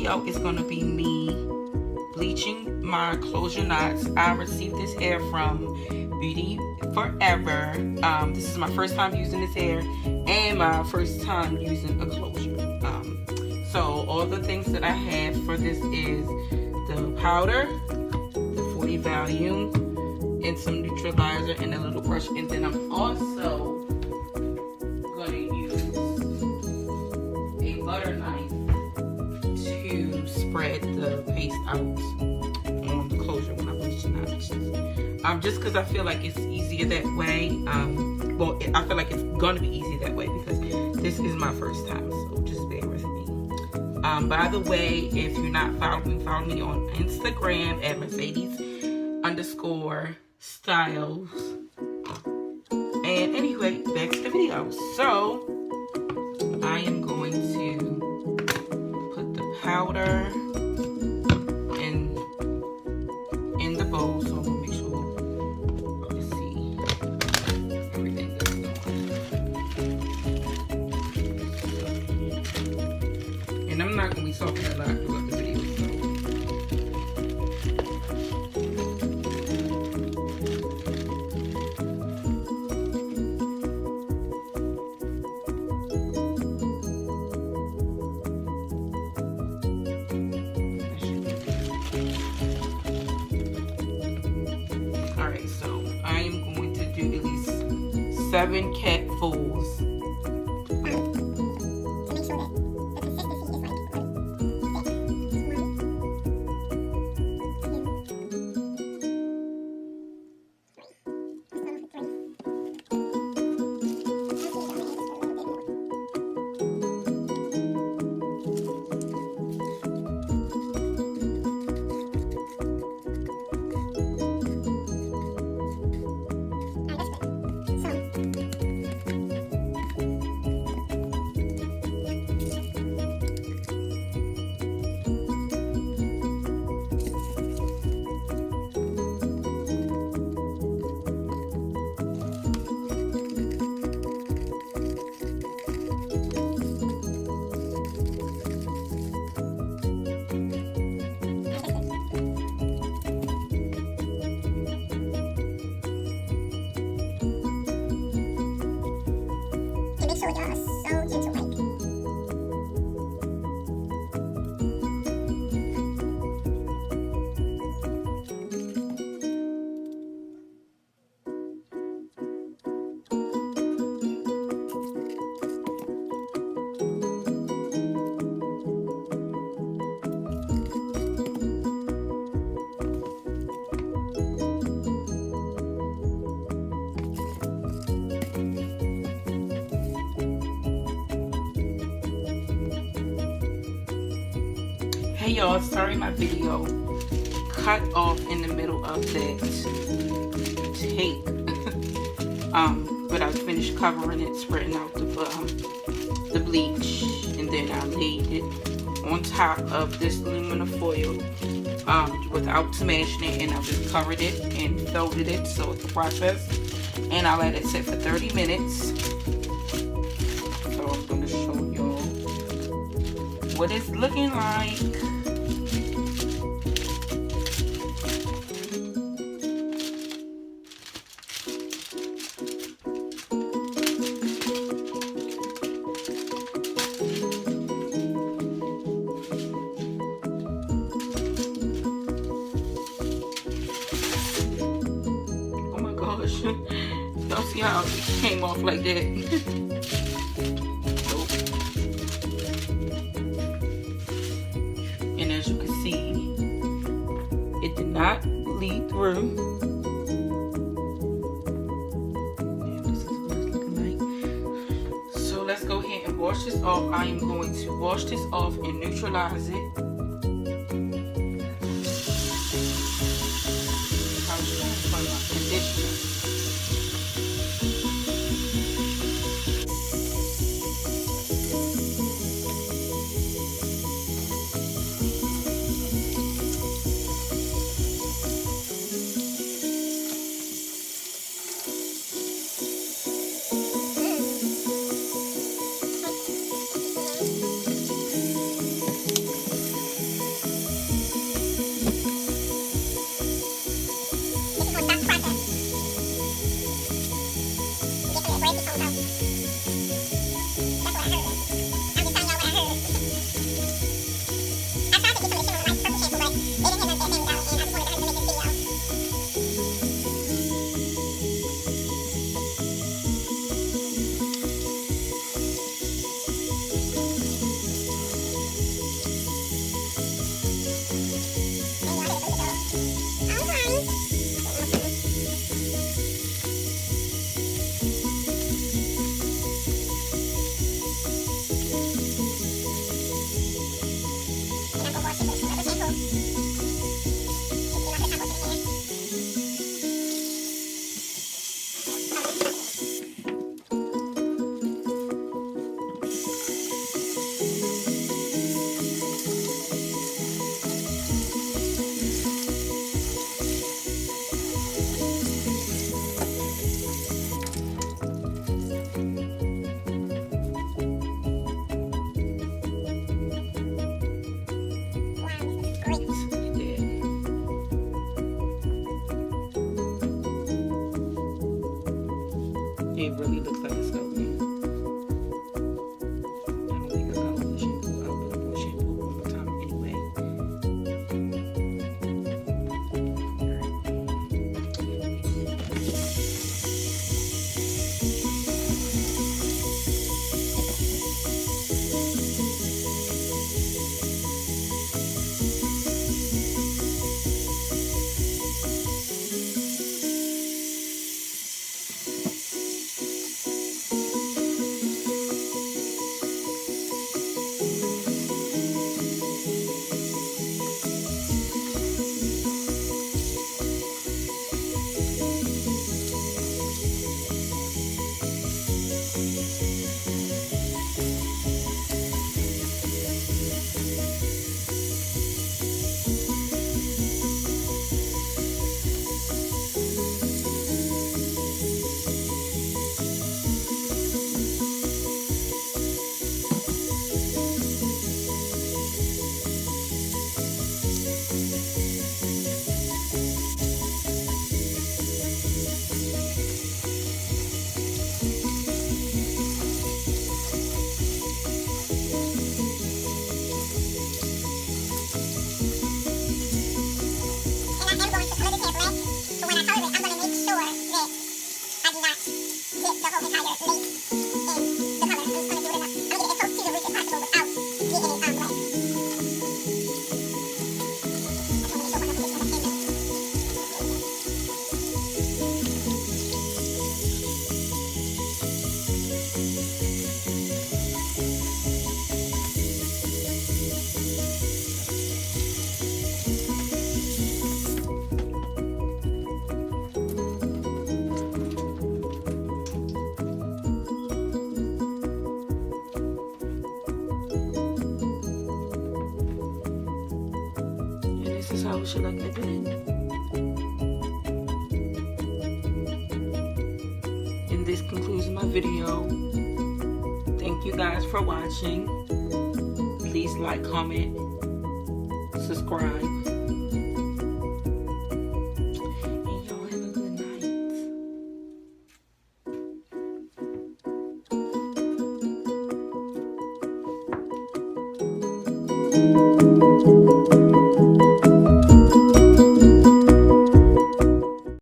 video is going to be me bleaching my closure knots. I received this hair from Beaty forever. This is my first time using this hair and my first time using a closure. So all the things that I have for this is the powder, the 40 volume, and some neutralizer and a little brush. And then I'm also going to use a butter knife to spread the paste out on the closure when I bleach the knots. Just because I feel like it's easier that way. Well, I feel like it's going to be easy that way because this is my first time, so just bear with me. By the way, if you're not following me, follow me on Instagram at Mercedes_styles. And anyway, back to the video. So I am going to put the powder in the bowl, so I'm gonna make sure you see everything that's going. And I'm not gonna be talking a lot throughout the video. Alright, so I am going to do at least 7 capfuls. So just so gentle like. Hey y'all, sorry my video cut off in the middle of that tape. But I finished covering it, spreading out the bleach, and then I laid it on top of this aluminum foil without smashing it, and I just covered it and folded it so it's a process. And I let it sit for 30 minutes. So I'm going to show y'all what it's looking like. Oh my gosh, y'all see how it came off like that? And as you can see, it did not bleed through. And this is what it's looking like. So let's go ahead and wash this off. I am going to wash this off and neutralize it. Conditioner. It really looks like it's soaking. I don't think I got all the shampoo. I'll put more shampoo one more time anyway. And I am going to color this hair black, but when I color it, I'm going to make sure that I do not dip the whole entire lace in the color. I'm just going to do it enough. I'm going to get as close to the root as possible without getting it black. I just want to make sure my position is in there. And this is how it should look at the end. And this concludes my video. Thank you guys for watching. Please like, comment, subscribe. And y'all have a good night.